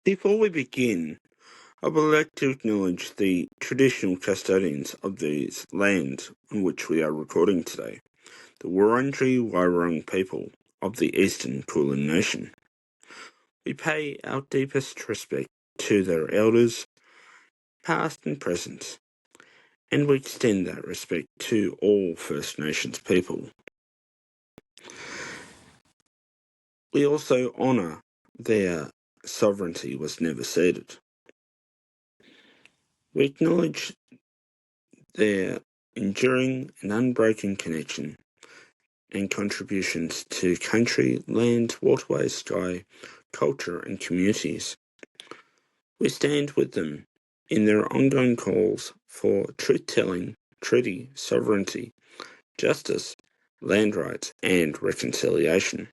Before we begin, I would like to acknowledge the traditional custodians of these lands on which we are recording today, the Wurundjeri people of the Eastern Kulin Nation. We pay our deepest respect to their elders, past and present, and we extend that respect to all First Nations people. We also honour their sovereignty was never ceded. We acknowledge their enduring and unbroken connection and contributions to country, land, waterways, sky, culture and communities. We stand with them in their ongoing calls for truth-telling, treaty, sovereignty, justice, land rights and reconciliation.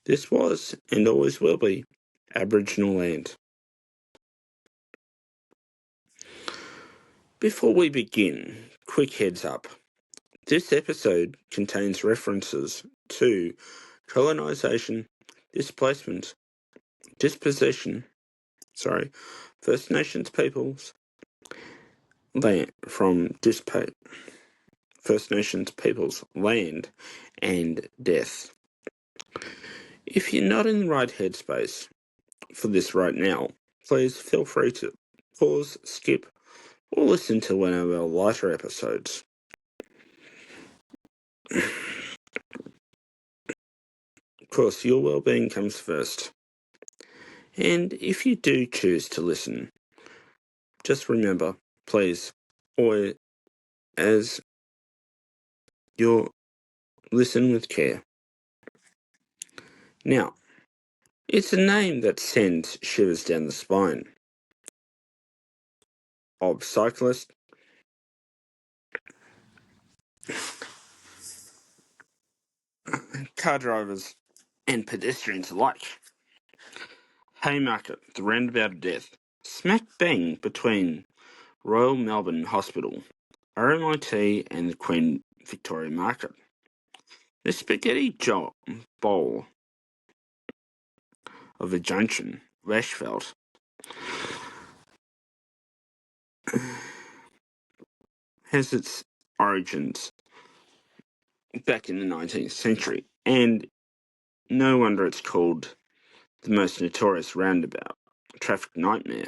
This was, and always will be, Aboriginal land. Before we begin, quick heads up. This episode contains references to colonisation, displacement, dispossession, First Nations peoples, First Nations peoples' land, and death. If you're not in the right headspace for this right now, please feel free to pause, skip, or listen to one of our lighter episodes. Of course, your well-being comes first. And if you do choose to listen, just remember, please, or as you listen with care. Now, it's a name that sends shivers down the spine of cyclists, car drivers, and pedestrians alike. Haymarket, the Roundabout of Death, smack bang between Royal Melbourne Hospital, RMIT and the Queen Victoria Market. The spaghetti bowl of a Junction, Rashfelt, has its origins back in the 19th century, and no wonder it's called the most notorious roundabout, a traffic nightmare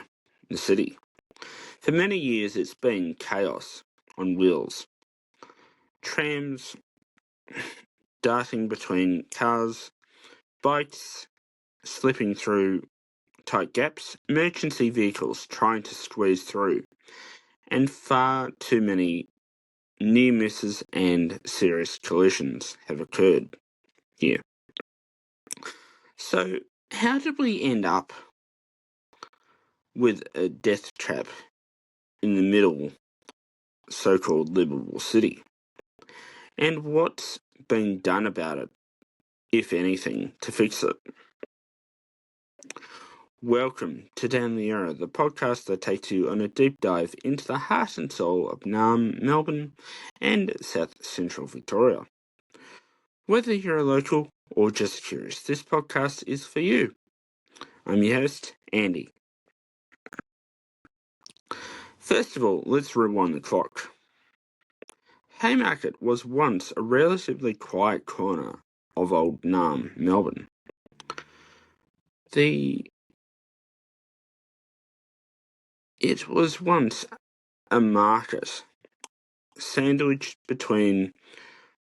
in the city. For many years it's been chaos on wheels. Trams darting between cars, bikes slipping through tight gaps, emergency vehicles trying to squeeze through, and far too many near misses and serious collisions have occurred here. So, how did we end up with a death trap in the middle, so-called livable city? And what's being done about it, if anything, to fix it? Welcome to Down the Yarra, the podcast that takes you on a deep dive into the heart and soul of Naarm-Melbourne and South Central Victoria. Whether you're a local or just curious, this podcast is for you. I'm your host, Andy. First of all, let's rewind the clock. Haymarket was once a relatively quiet corner of old Naarm-Melbourne. It was once a market sandwiched between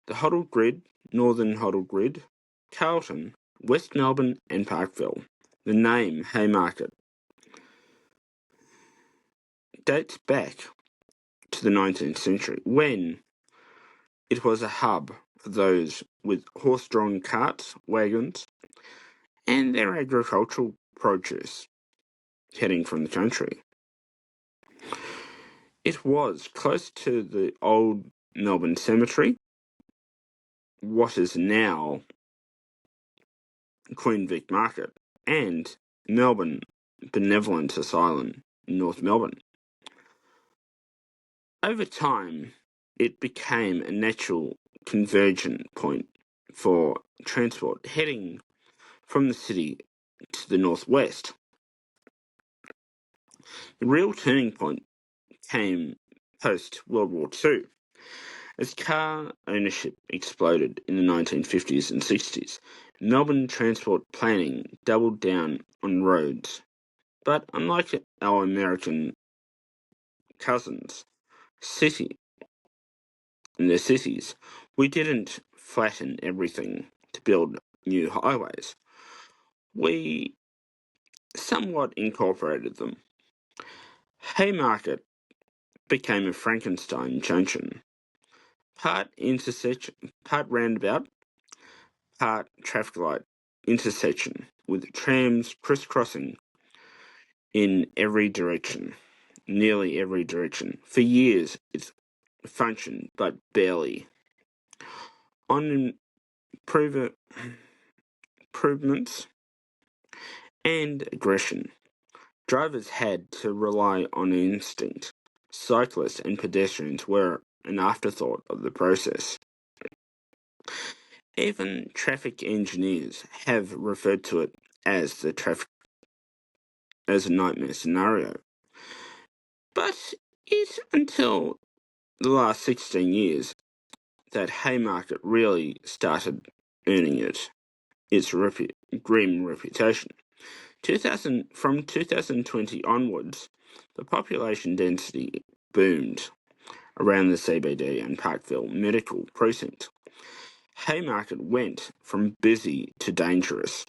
the Hoddle Grid, Northern Hoddle Grid, Carlton, West Melbourne and Parkville. The name Haymarket dates back to the 19th century, when it was a hub for those with horse-drawn carts, wagons, and their agricultural produce heading from the country. It was close to the old Melbourne Cemetery, what is now Queen Vic Market, and Melbourne Benevolent Asylum in North Melbourne. Over time, it became a natural convergent point for transport heading from the city to the northwest. The real turning point came post-World War II. As car ownership exploded in the 1950s and 60s, Melbourne transport planning doubled down on roads. But unlike our American cousins, in their cities, we didn't flatten everything to build new highways. We somewhat incorporated them. Haymarket became a Frankenstein junction, part intersection, part roundabout, part traffic light intersection, with trams crisscrossing in every direction, nearly every direction. For years, it functioned, but barely. On improvements and aggression, drivers had to rely on instinct. Cyclists and pedestrians were an afterthought of the process. Even traffic engineers have referred to it as as a nightmare scenario. But it's until the last 16 years that Haymarket really started earning its grim reputation. From 2020 onwards, the population density boomed around the CBD and Parkville Medical Precinct. Haymarket went from busy to dangerous.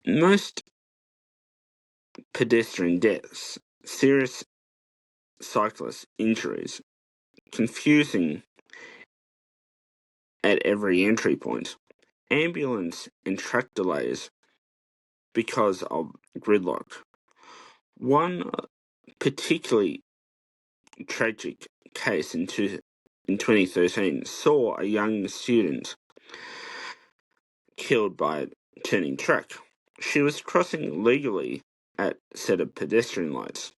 Most pedestrian deaths, serious cyclist injuries, confusing at every entry point, ambulance and truck delays because of gridlock. One particularly tragic case in 2013 saw a young student killed by a turning truck. She was crossing legally at a set of pedestrian lights.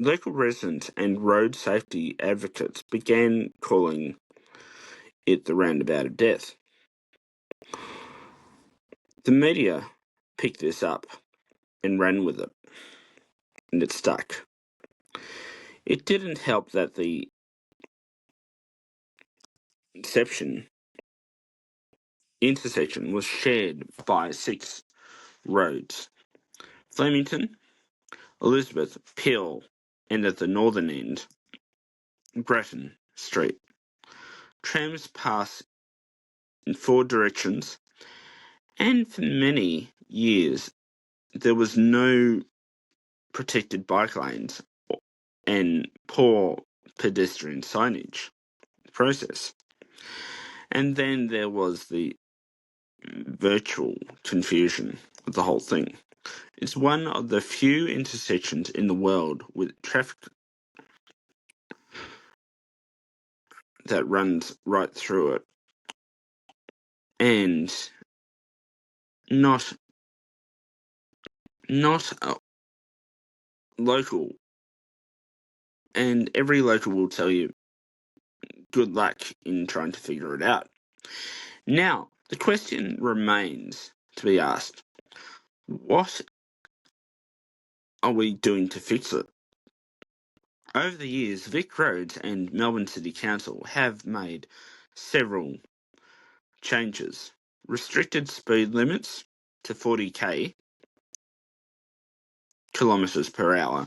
Local residents and road safety advocates began calling it the roundabout of death. The media picked this up and ran with it, and it stuck. It didn't help that the intersection was shared by 6 roads: Flemington, Elizabeth, Perl, and at the northern end, Grafton Street. Trams pass in 4 directions, and for many years there was no protected bike lanes and poor pedestrian signage process. And then there was the virtual confusion of the whole thing. It's one of the few intersections in the world with traffic that runs right through it, and not local. And every local will tell you good luck in trying to figure it out. Now, the question remains to be asked: what are we doing to fix it? Over the years, Vic Roads and Melbourne City Council have made several changes. Restricted speed limits to 40 kilometres per hour,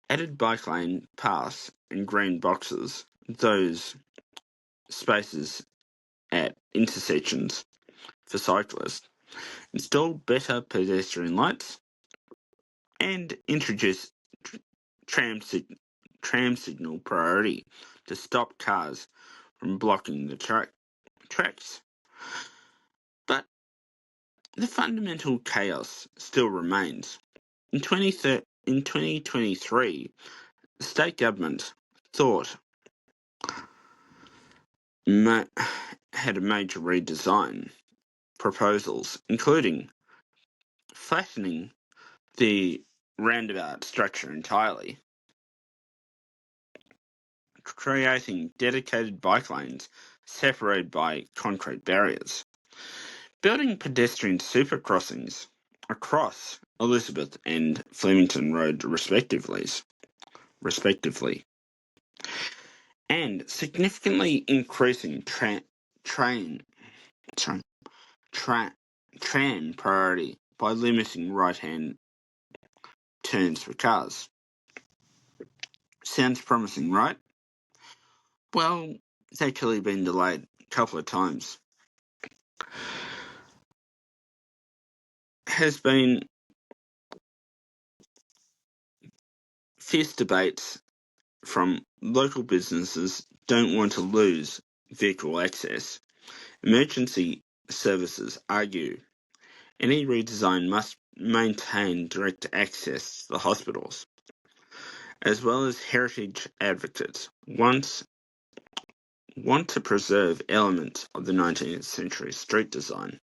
added bike lane pass and green boxes, those spaces at intersections for cyclists, installed better pedestrian lights, and introduced tram signal priority to stop cars from blocking the tracks. But the fundamental chaos still remains. In 2023, the state government thought had a major redesign proposals, including flattening the roundabout structure entirely, creating dedicated bike lanes separated by concrete barriers, building pedestrian supercrossings across Elizabeth and Flemington Road respectively, and significantly increasing tram priority by limiting right-hand turns for cars. Sounds promising, right? Well, it's actually been delayed a couple of times. Has been fierce debates from local businesses don't want to lose vehicle access. Emergency services argue any redesign must maintain direct access to the hospitals, as well as heritage advocates want to preserve elements of the 19th century street design.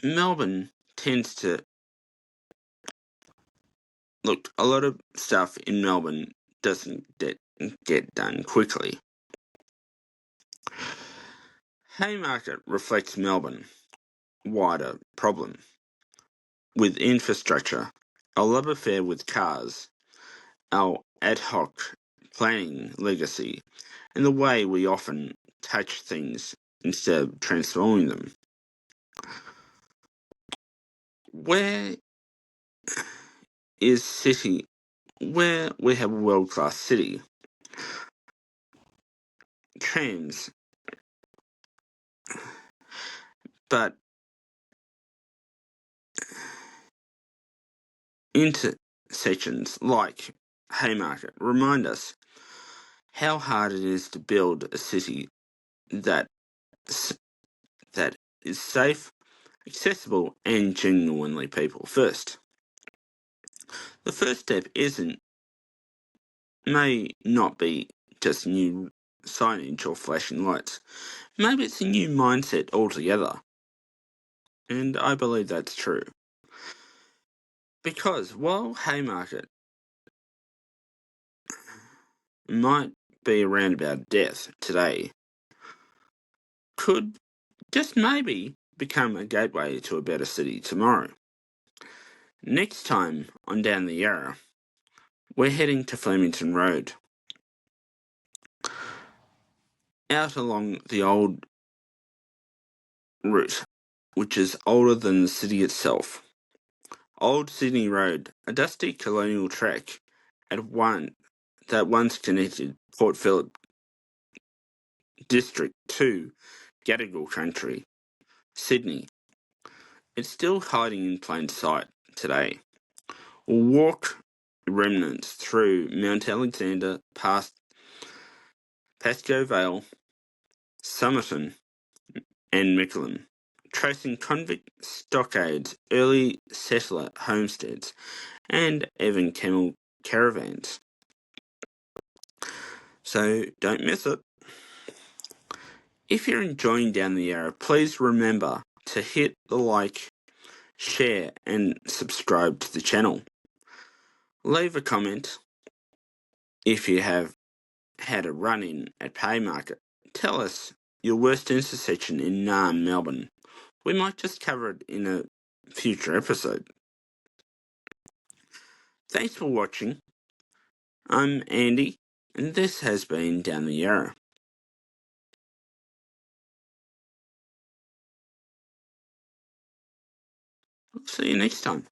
Melbourne tends to look, a lot of stuff in Melbourne doesn't get done quickly. Haymarket reflects Melbourne wider problem with infrastructure, our love affair with cars, our ad hoc planning legacy, and the way we often touch things instead of transforming them. Where is city? Where we have a world-class city, trams, but intersections like Haymarket remind us how hard it is to build a city that is safe, accessible, and genuinely people first. The first step may not be just new signage or flashing lights. Maybe it's a new mindset altogether. And I believe that's true. Because while Haymarket might be a roundabout death today, could just maybe become a gateway to a better city tomorrow. Next time on Down the Yarra, we're heading to Flemington Road, out along the old route, which is older than the city itself. Old Sydney Road, a dusty colonial track that once connected Port Phillip district to Gadigal country, Sydney. It's still hiding in plain sight today. We'll walk the remnants through Mount Alexander, past Pascoe Vale, Somerton, and Mickleham, tracing convict stockades, early settler homesteads, and even camel caravans. So don't miss it. If you're enjoying Down the Yarra, please remember to hit the like, share, and subscribe to the channel. Leave a comment if you have had a run-in at Haymarket. Tell us your worst intersection in Naarm-Melbourne. We might just cover it in a future episode. Thanks for watching. I'm Andy, and this has been Down the Yarra. See you next time.